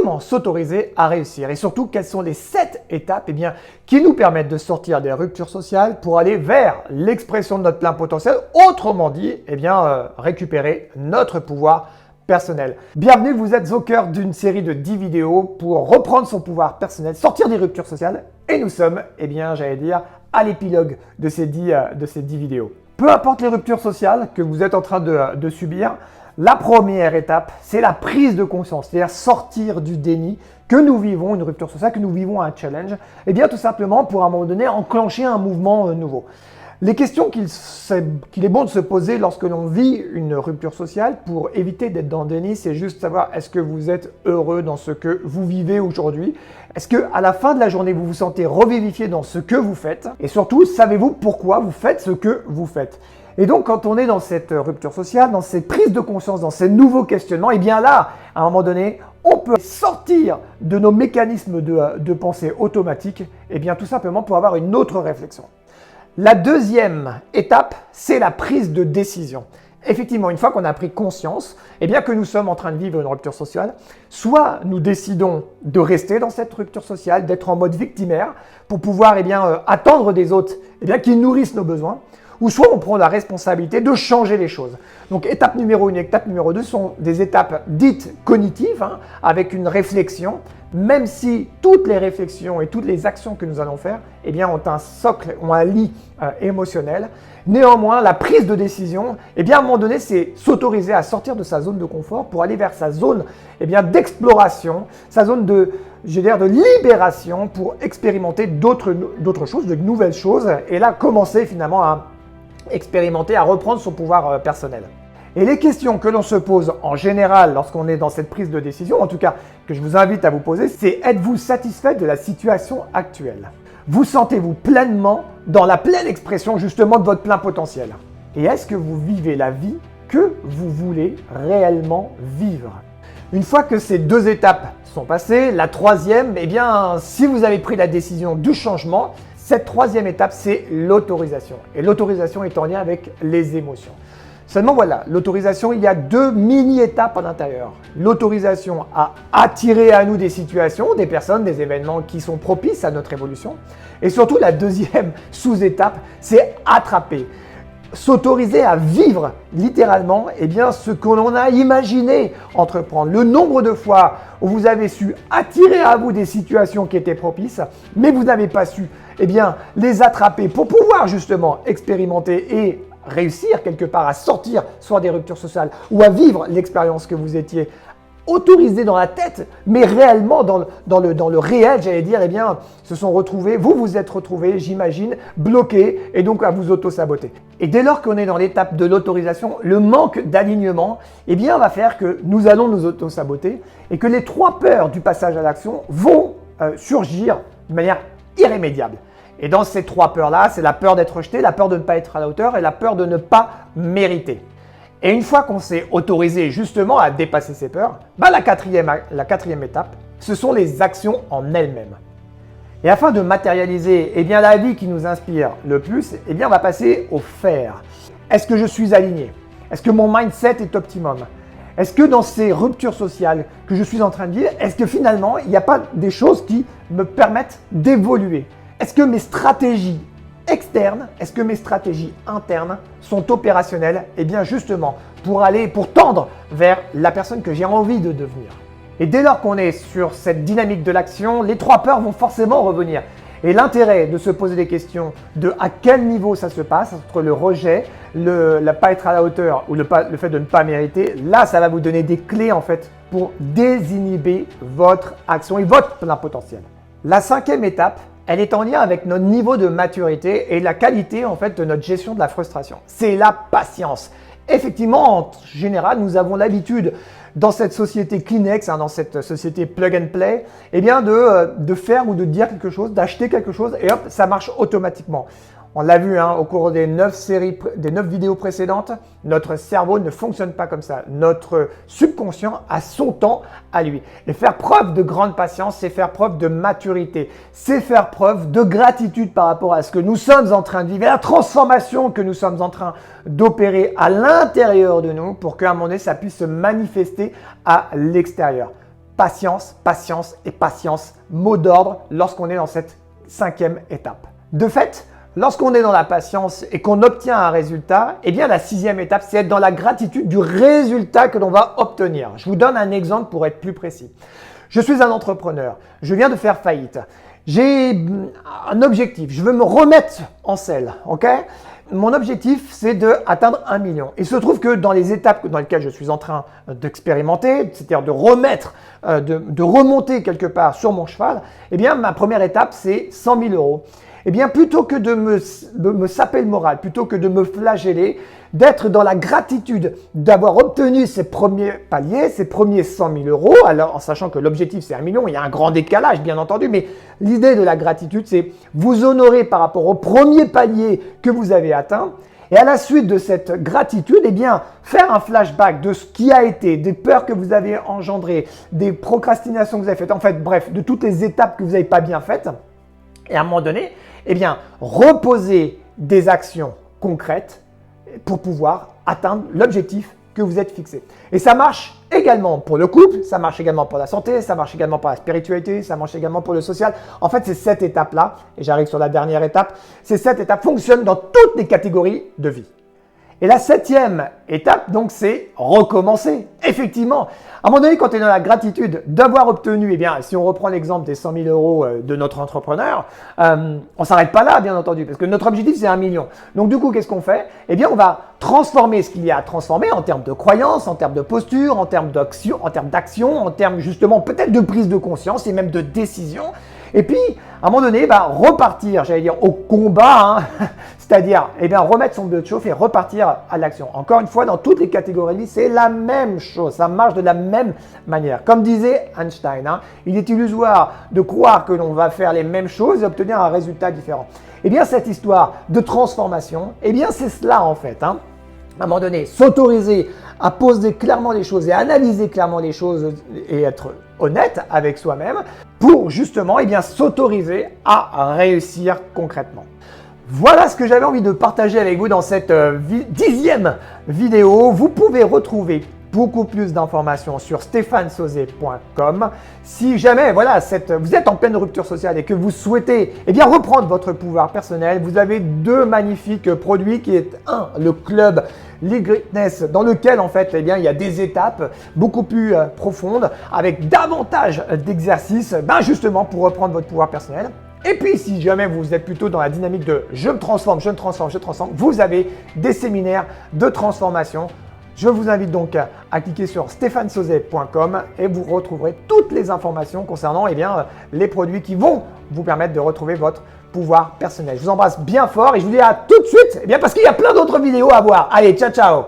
comment s'autoriser à réussir et surtout quelles sont les 7 étapes qui nous permettent de sortir des ruptures sociales pour aller vers l'expression de notre plein potentiel, autrement dit, récupérer notre pouvoir personnel. Bienvenue, vous êtes au cœur d'une série de 10 vidéos pour reprendre son pouvoir personnel, sortir des ruptures sociales et nous sommes, à l'épilogue de ces 10 vidéos. Peu importe les ruptures sociales que vous êtes en train de subir, la première étape, c'est la prise de conscience, c'est-à-dire sortir du déni que nous vivons, une rupture sociale, que nous vivons un challenge, tout simplement pour à un moment donné enclencher un mouvement nouveau. Les questions qu'il est bon de se poser lorsque l'on vit une rupture sociale pour éviter d'être dans le déni, c'est juste savoir est-ce que vous êtes heureux dans ce que vous vivez aujourd'hui? Est-ce qu'à la fin de la journée, vous vous sentez revivifié dans ce que vous faites? Et surtout, savez-vous pourquoi vous faites ce que vous faites? Et donc, quand on est dans cette rupture sociale, dans cette prise de conscience, dans ces nouveaux questionnements, là, à un moment donné, on peut sortir de nos mécanismes de pensée automatiques, tout simplement pour avoir une autre réflexion. La deuxième étape, c'est la prise de décision. Effectivement, une fois qu'on a pris conscience, que nous sommes en train de vivre une rupture sociale, soit nous décidons de rester dans cette rupture sociale, d'être en mode victimaire pour pouvoir attendre des autres qu'ils nourrissent nos besoins, ou soit on prend la responsabilité de changer les choses. Donc étape numéro 1 et étape numéro 2 sont des étapes dites cognitives, avec une réflexion, même si toutes les réflexions et toutes les actions que nous allons faire ont un socle, ont un lit émotionnel. Néanmoins, la prise de décision, à un moment donné, c'est s'autoriser à sortir de sa zone de confort pour aller vers sa zone d'exploration, sa zone de libération pour expérimenter d'autres choses, de nouvelles choses, et là commencer finalement à expérimenter, à reprendre son pouvoir personnel. Et les questions que l'on se pose en général lorsqu'on est dans cette prise de décision, en tout cas que je vous invite à vous poser, c'est êtes-vous satisfait de la situation actuelle? Vous sentez-vous pleinement dans la pleine expression justement de votre plein potentiel? Et est-ce que vous vivez la vie que vous voulez réellement vivre? Une fois que ces 2 étapes sont passées, la troisième, si vous avez pris la décision du changement, cette troisième étape, c'est l'autorisation. Et l'autorisation est en lien avec les émotions. Seulement voilà, l'autorisation, il y a 2 mini-étapes à l'intérieur. L'autorisation à attirer à nous des situations, des personnes, des événements qui sont propices à notre évolution. Et surtout, la deuxième sous-étape, c'est attraper. S'autoriser à vivre littéralement ce que l'on a imaginé entreprendre. Le nombre de fois où vous avez su attirer à vous des situations qui étaient propices, mais vous n'avez pas su les attraper pour pouvoir justement expérimenter et réussir quelque part à sortir soit des ruptures sociales ou à vivre l'expérience que vous étiez autorisé dans la tête, mais réellement dans le réel, se sont retrouvés, vous vous êtes retrouvés, j'imagine, bloqués et donc à vous auto-saboter. Et dès lors qu'on est dans l'étape de l'autorisation, le manque d'alignement, va faire que nous allons nous auto-saboter et que les 3 peurs du passage à l'action vont surgir de manière irrémédiable. Et dans ces 3 peurs-là, c'est la peur d'être rejeté, la peur de ne pas être à la hauteur et la peur de ne pas mériter. Et une fois qu'on s'est autorisé justement à dépasser ces peurs, la quatrième étape, ce sont les actions en elles-mêmes. Et afin de matérialiser la vie qui nous inspire le plus, on va passer au faire. Est-ce que je suis aligné? Est-ce que mon mindset est optimum? Est-ce que dans ces ruptures sociales que je suis en train de vivre, est-ce que finalement, il n'y a pas des choses qui me permettent d'évoluer? Est-ce que mes stratégies externes, est-ce que mes stratégies internes sont opérationnelles? Justement, pour tendre vers la personne que j'ai envie de devenir. Et dès lors qu'on est sur cette dynamique de l'action, les 3 peurs vont forcément revenir. Et l'intérêt de se poser des questions de à quel niveau ça se passe, entre le rejet, le pas être à la hauteur ou le fait de ne pas mériter, là ça va vous donner des clés en fait pour désinhiber votre action et votre plein potentiel. La 5e étape, elle est en lien avec notre niveau de maturité et la qualité en fait de notre gestion de la frustration. C'est la patience. Effectivement, en général, nous avons l'habitude dans cette société Kleenex, dans cette société plug and play, de faire ou de dire quelque chose, d'acheter quelque chose et hop, ça marche automatiquement. On l'a vu au cours des 9 vidéos précédentes, notre cerveau ne fonctionne pas comme ça. Notre subconscient a son temps à lui. Et faire preuve de grande patience, c'est faire preuve de maturité. C'est faire preuve de gratitude par rapport à ce que nous sommes en train de vivre, la transformation que nous sommes en train d'opérer à l'intérieur de nous pour qu'à un moment donné, ça puisse se manifester à l'extérieur. patience, patience et patience, mot d'ordre lorsqu'on est dans cette 5e étape. De fait, lorsqu'on est dans la patience et qu'on obtient un résultat, eh bien la 6e étape, c'est être dans la gratitude du résultat que l'on va obtenir. Je vous donne un exemple pour être plus précis. Je suis un entrepreneur, je viens de faire faillite. J'ai un objectif, je veux me remettre en selle, ok? Mon objectif, c'est d'atteindre 1 million. Il se trouve que dans les étapes dans lesquelles je suis en train d'expérimenter, c'est-à-dire de remettre, de remonter quelque part sur mon cheval, eh bien, ma première étape, c'est 100 000 euros. Eh bien, plutôt que de me saper le moral, plutôt que de me flageller, d'être dans la gratitude d'avoir obtenu ces premiers paliers, ces premiers 100 000 euros, alors en sachant que l'objectif c'est 1 million, il y a un grand décalage bien entendu, mais l'idée de la gratitude c'est vous honorer par rapport au premier palier que vous avez atteint. Et à la suite de cette gratitude, eh bien, faire un flashback de ce qui a été, des peurs que vous avez engendrées, des procrastinations que vous avez faites, en fait, bref, de toutes les étapes que vous n'avez pas bien faites. Et à un moment donné, eh bien, reposer des actions concrètes pour pouvoir atteindre l'objectif que vous êtes fixé. Et ça marche également pour le couple, ça marche également pour la santé, ça marche également pour la spiritualité, ça marche également pour le social. En fait, c'est cette étape-là, et j'arrive sur la dernière étape, ces 7 étapes fonctionnent dans toutes les catégories de vie. Et la 7e étape, donc, c'est recommencer. Effectivement, à un moment donné, quand tu es dans la gratitude d'avoir obtenu, eh bien, si on reprend l'exemple des 100 000 euros de notre entrepreneur, on ne s'arrête pas là, bien entendu, parce que notre objectif, c'est 1 million. Donc, du coup, qu'est-ce qu'on fait? Eh bien, on va transformer ce qu'il y a à transformer en termes de croyances, en termes de posture, en termes d'action, en termes justement peut-être de prise de conscience et même de décision. Et puis, à un moment donné, repartir, j'allais dire, au combat, hein, c'est-à-dire remettre son bleu de chauffe et repartir à l'action. Encore une fois, dans toutes les catégories, c'est la même chose, ça marche de la même manière. Comme disait Einstein, hein, il est illusoire de croire que l'on va faire les mêmes choses et obtenir un résultat différent. Eh bien, cette histoire de transformation, eh bien, c'est cela en fait. Hein. À un moment donné, s'autoriser à poser clairement les choses et à analyser clairement les choses et être honnête avec soi-même pour justement s'autoriser à réussir concrètement. Voilà ce que j'avais envie de partager avec vous dans cette 10e vidéo. Vous pouvez retrouver beaucoup plus d'informations sur stéphanesauzet.com. Si jamais vous êtes en pleine rupture sociale et que vous souhaitez reprendre votre pouvoir personnel, vous avez 2 magnifiques produits qui est le club Lead Greatness dans lequel en fait il y a des étapes beaucoup plus profondes avec davantage d'exercices justement pour reprendre votre pouvoir personnel. Et puis, si jamais vous êtes plutôt dans la dynamique de je me transforme, je me transforme, je transforme, vous avez des séminaires de transformation. Je vous invite donc à cliquer sur stéphanesauzet.com et vous retrouverez toutes les informations concernant les produits qui vont vous permettre de retrouver votre pouvoir personnel. Je vous embrasse bien fort et je vous dis à tout de suite parce qu'il y a plein d'autres vidéos à voir. Allez, ciao, ciao!